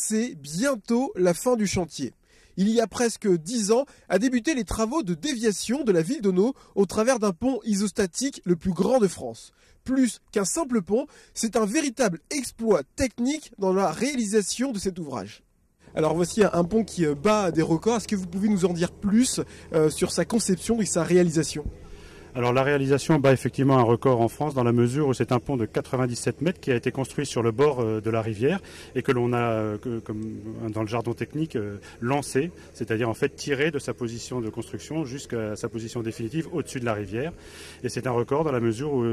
c'est bientôt la fin du chantier. Il y a presque 10 ans, a débuté les travaux de déviation de la ville d'Auneau au travers d'un pont isostatique le plus grand de France. Plus qu'un simple pont, c'est un véritable exploit technique dans la réalisation de cet ouvrage. Alors voici un pont qui bat des records. Est-ce que vous pouvez nous en dire plus sur sa conception et sa réalisation ? Alors la réalisation bat effectivement un record en France dans la mesure où c'est un pont de 97 mètres qui a été construit sur le bord de la rivière et que l'on a, comme dans le jargon technique, lancé, c'est-à-dire en fait tiré de sa position de construction jusqu'à sa position définitive au-dessus de la rivière. Et c'est un record dans la mesure où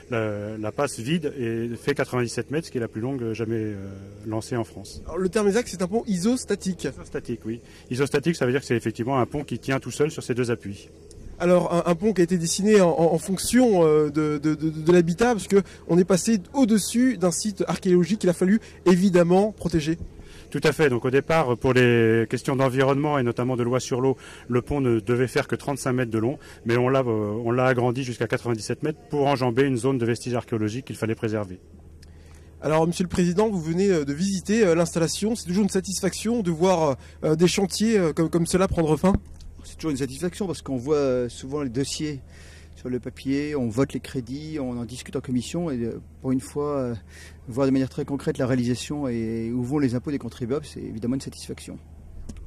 la passe vide fait 97 mètres, ce qui est la plus longue jamais lancée en France. Alors, le terme exact, c'est un pont isostatique. Isostatique, oui. Isostatique, ça veut dire que c'est effectivement un pont qui tient tout seul sur ses deux appuis. Alors un pont qui a été dessiné en fonction de l'habitat, parce qu'on est passé au-dessus d'un site archéologique qu'il a fallu évidemment protéger. Tout à fait. Donc au départ, pour les questions d'environnement et notamment de loi sur l'eau, le pont ne devait faire que 35 mètres de long, mais on l'a agrandi jusqu'à 97 mètres pour enjamber une zone de vestiges archéologiques qu'il fallait préserver. Alors Monsieur le Président, vous venez de visiter l'installation. C'est toujours une satisfaction de voir des chantiers comme cela prendre fin ? C'est toujours une satisfaction parce qu'on voit souvent les dossiers sur le papier, on vote les crédits, on en discute en commission et pour une fois, voir de manière très concrète la réalisation et où vont les impôts des contribuables, c'est évidemment une satisfaction.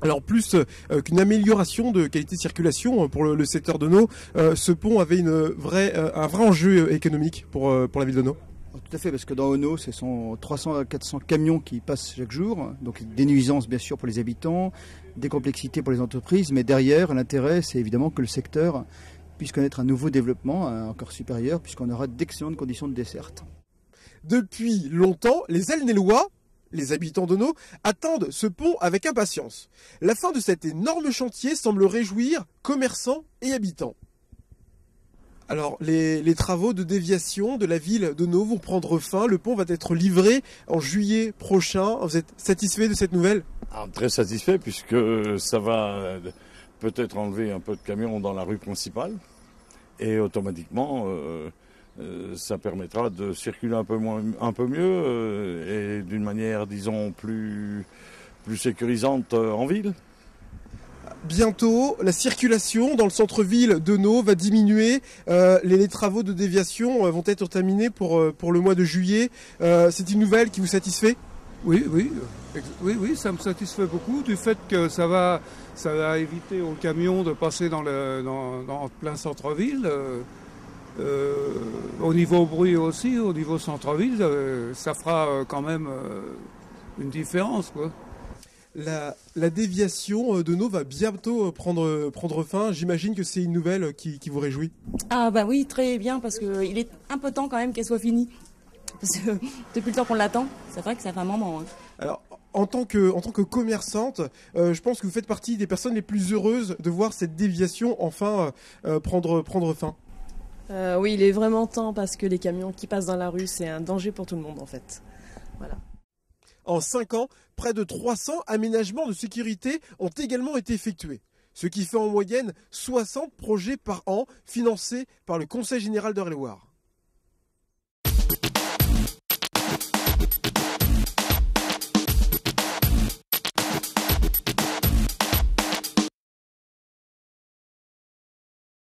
Alors plus qu'une amélioration de qualité de circulation pour le secteur d'Auneau, ce pont avait un vrai enjeu économique pour la ville d'Auneau. Tout à fait, parce que dans Auneau, ce sont 300 à 400 camions qui passent chaque jour, donc des nuisances bien sûr pour les habitants, des complexités pour les entreprises, mais derrière, l'intérêt, c'est évidemment que le secteur puisse connaître un nouveau développement encore supérieur, puisqu'on aura d'excellentes conditions de desserte. Depuis longtemps, les Aulnaisois, les habitants d'Auneau, attendent ce pont avec impatience. La fin de cet énorme chantier semble réjouir commerçants et habitants. Alors, les travaux de déviation de la ville d'Auneau vont prendre fin. Le pont va être livré en juillet prochain. Vous êtes satisfait de cette nouvelle ? Très satisfait, puisque ça va peut-être enlever un peu de camions dans la rue principale. Et automatiquement, ça permettra de circuler un peu mieux et d'une manière, disons, plus sécurisante en ville. Bientôt, la circulation dans le centre-ville d'Auneau va diminuer. Les travaux de déviation vont être terminés pour le mois de juillet. C'est une nouvelle qui vous satisfait ? Oui, ça me satisfait beaucoup du fait que ça va éviter aux camions de passer dans plein centre-ville. Au niveau bruit aussi, au niveau centre-ville, ça fera quand même une différence, quoi. La déviation d'Auneau va bientôt prendre fin. J'imagine que c'est une nouvelle qui vous réjouit. Ah bah oui, très bien, parce qu'il est un peu temps quand même qu'elle soit finie. Parce que depuis le temps qu'on l'attend, c'est vrai que ça fait un moment. Hein. Alors, en tant que commerçante, je pense que vous faites partie des personnes les plus heureuses de voir cette déviation enfin prendre fin. Oui, il est vraiment temps parce que les camions qui passent dans la rue, c'est un danger pour tout le monde en fait. Voilà. En 5 ans, près de 300 aménagements de sécurité ont également été effectués, ce qui fait en moyenne 60 projets par an financés par le Conseil général d'Eure-et-Loir.